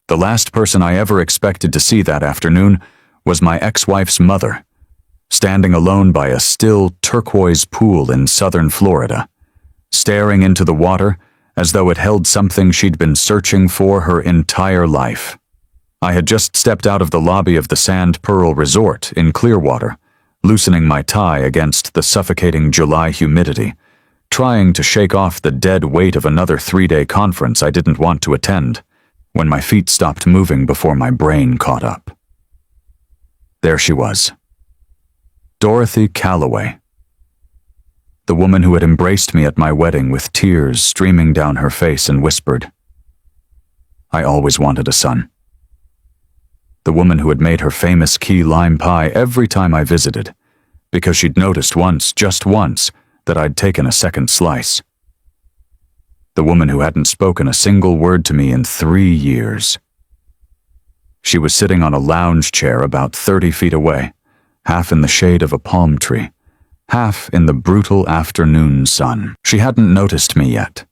The last person I ever expected to see that afternoon was my ex-wife's mother, standing alone by a still turquoise pool in southern Florida, staring into the water as though it held something she'd been searching for her entire life. I had just stepped out of the lobby of the Sand Pearl Resort in Clearwater, loosening my tie against the suffocating July humidity, trying to shake off the dead weight of another 3-day conference I didn't want to attend, when my feet stopped moving before my brain caught up. There she was. Dorothy Calloway. The woman who had embraced me at my wedding with tears streaming down her face and whispered, "I always wanted a son." The woman who had made her famous key lime pie every time I visited, because she'd noticed once, just once, that I'd taken a second slice. The woman who hadn't spoken a single word to me in 3 years. She was sitting on a lounge chair about 30 feet away, half in the shade of a palm tree, half in the brutal afternoon sun. She hadn't noticed me yet,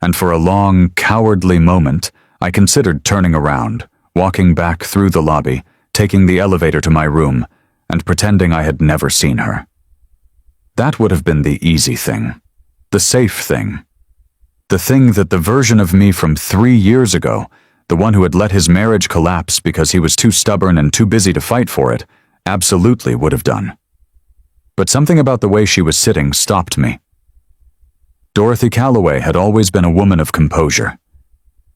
and for a long, cowardly moment, I considered turning around, walking back through the lobby, taking the elevator to my room, and pretending I had never seen her. That would have been the easy thing, the safe thing, the thing that the version of me from 3 years ago, the one who had let his marriage collapse because he was too stubborn and too busy to fight for it, absolutely would have done. But something about the way she was sitting stopped me. Dorothy Calloway had always been a woman of composure.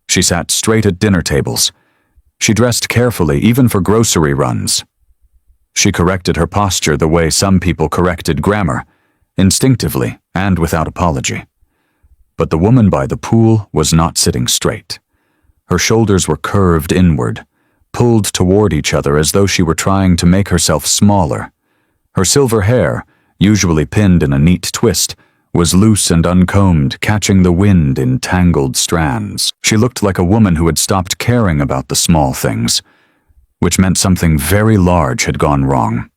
She sat straight at dinner tables. She dressed carefully, even for grocery runs. She corrected her posture the way some people corrected grammar, instinctively and without apology. But the woman by the pool was not sitting straight. Her shoulders were curved inward, pulled toward each other as though she were trying to make herself smaller. Her silver hair, usually pinned in a neat twist, was loose and uncombed, catching the wind in tangled strands. She looked like a woman who had stopped caring about the small things, which meant something very large had gone wrong.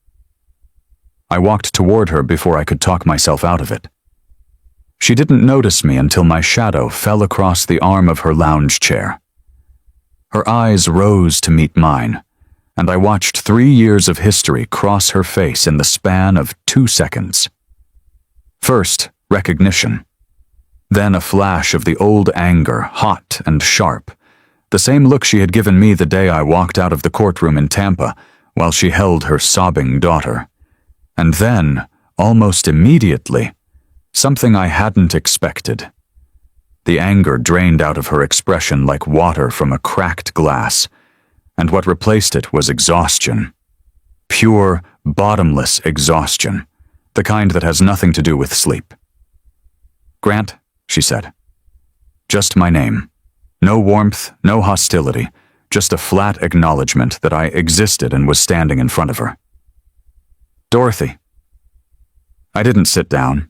I walked toward her before I could talk myself out of it. She didn't notice me until my shadow fell across the arm of her lounge chair. Her eyes rose to meet mine, and I watched 3 years of history cross her face in the span of 2 seconds. First, recognition. Then a flash of the old anger, hot and sharp, the same look she had given me the day I walked out of the courtroom in Tampa while she held her sobbing daughter. And then, almost immediately, something I hadn't expected. The anger drained out of her expression like water from a cracked glass, and what replaced it was exhaustion. Pure, bottomless exhaustion, the kind that has nothing to do with sleep. "Grant," she said. Just my name. No warmth, no hostility, just a flat acknowledgement that I existed and was standing in front of her. "Dorothy." I didn't sit down.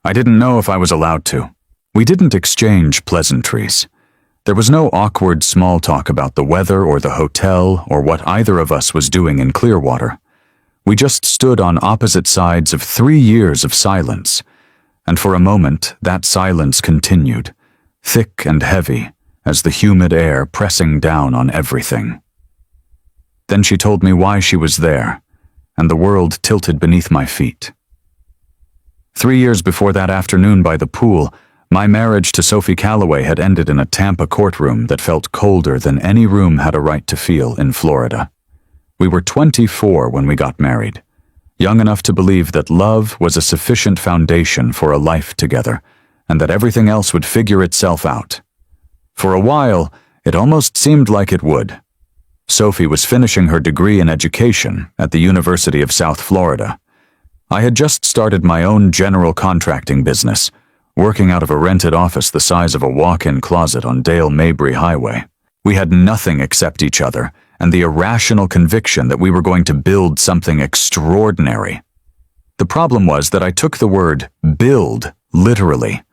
I didn't know if I was allowed to. We didn't exchange pleasantries. There was no awkward small talk about the weather or the hotel or what either of us was doing in Clearwater. We just stood on opposite sides of 3 years of silence, and for a moment that silence continued, thick and heavy as the humid air pressing down on everything. Then she told me why she was there, and the world tilted beneath my feet. 3 years before that afternoon by the pool, my marriage to Sophie Calloway had ended in a Tampa courtroom that felt colder than any room had a right to feel in Florida. We were 24 when we got married, young enough to believe that love was a sufficient foundation for a life together, and that everything else would figure itself out. For a while, it almost seemed like it would. Sophie was finishing her degree in education at the University of South Florida. I had just started my own general contracting business, working out of a rented office the size of a walk-in closet on Dale Mabry Highway. We had nothing except each other and the irrational conviction that we were going to build something extraordinary. The problem was that I took the word build literally.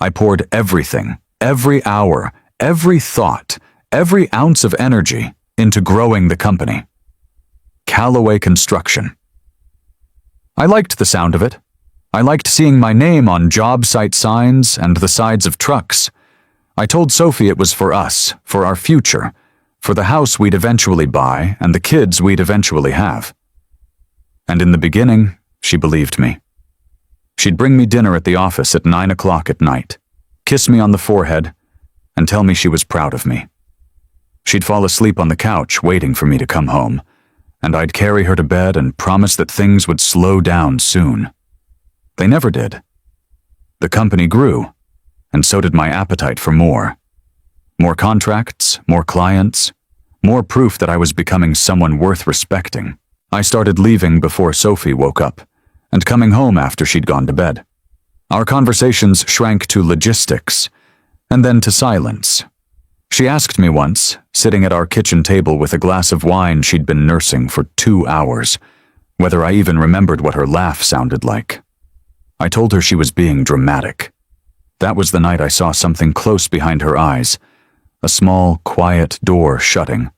I poured everything, every hour, every thought, every ounce of energy into growing the company. Calloway Construction. I liked the sound of it. I liked seeing my name on job site signs and the sides of trucks. I told Sophie it was for us, for our future, for the house we'd eventually buy and the kids we'd eventually have. And in the beginning, she believed me. She'd bring me dinner at the office at 9 o'clock at night, kiss me on the forehead, and tell me she was proud of me. She'd fall asleep on the couch waiting for me to come home, and I'd carry her to bed and promise that things would slow down soon. They never did. The company grew, and so did my appetite for more. More contracts, more clients, more proof that I was becoming someone worth respecting. I started leaving before Sophie woke up, and coming home after she'd gone to bed. Our conversations shrank to logistics, and then to silence. She asked me once, sitting at our kitchen table with a glass of wine she'd been nursing for 2 hours, whether I even remembered what her laugh sounded like. I told her she was being dramatic. That was the night I saw something close behind her eyes, a small, quiet door shutting,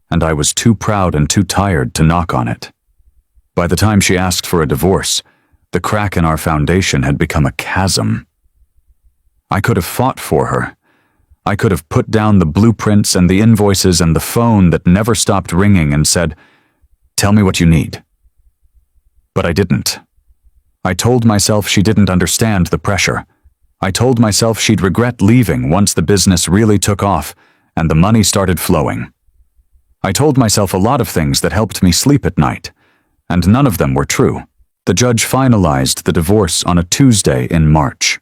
and I was too proud and too tired to knock on it. By the time she asked for a divorce, the crack in our foundation had become a chasm. I could have fought for her. I could have put down the blueprints and the invoices and the phone that never stopped ringing and said, "Tell me what you need." But I didn't. I told myself she didn't understand the pressure. I told myself she'd regret leaving once the business really took off and the money started flowing. I told myself a lot of things that helped me sleep at night, and none of them were true. The judge finalized the divorce on a Tuesday in March.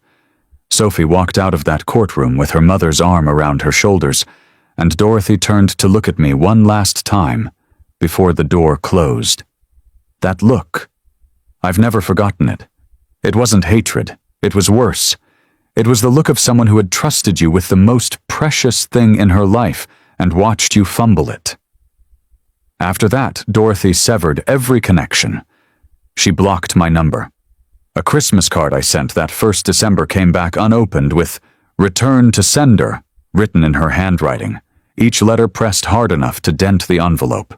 Sophie walked out of that courtroom with her mother's arm around her shoulders, and Dorothy turned to look at me one last time before the door closed. That look, I've never forgotten it. It wasn't hatred, it was worse. It was the look of someone who had trusted you with the most precious thing in her life and watched you fumble it. After that, Dorothy severed every connection. She blocked my number. A Christmas card I sent that first December came back unopened with "Return to sender" written in her handwriting, each letter pressed hard enough to dent the envelope.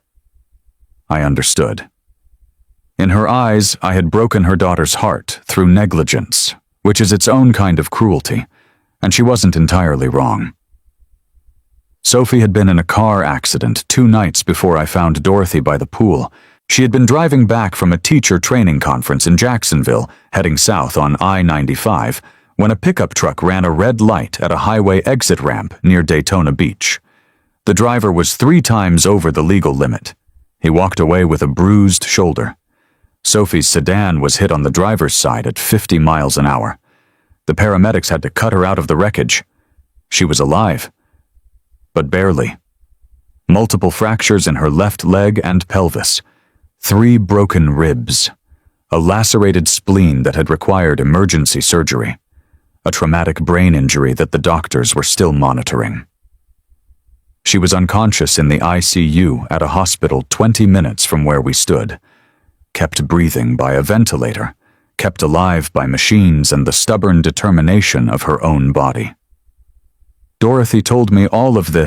I understood. In her eyes, I had broken her daughter's heart through negligence, which is its own kind of cruelty, and she wasn't entirely wrong. Sophie had been in a car accident 2 nights before I found Dorothy by the pool. She had been driving back from a teacher training conference in Jacksonville, heading south on I-95, when a pickup truck ran a red light at a highway exit ramp near Daytona Beach. The driver was 3 times over the legal limit. He walked away with a bruised shoulder. Sophie's sedan was hit on the driver's side at 50 miles an hour. The paramedics had to cut her out of the wreckage. She was alive, but barely. Multiple fractures in her left leg and pelvis, 3 broken ribs, a lacerated spleen that had required emergency surgery, a traumatic brain injury that the doctors were still monitoring. She was unconscious in the ICU at a hospital 20 minutes from where we stood, kept breathing by a ventilator, kept alive by machines and the stubborn determination of her own body. Dorothy told me all of this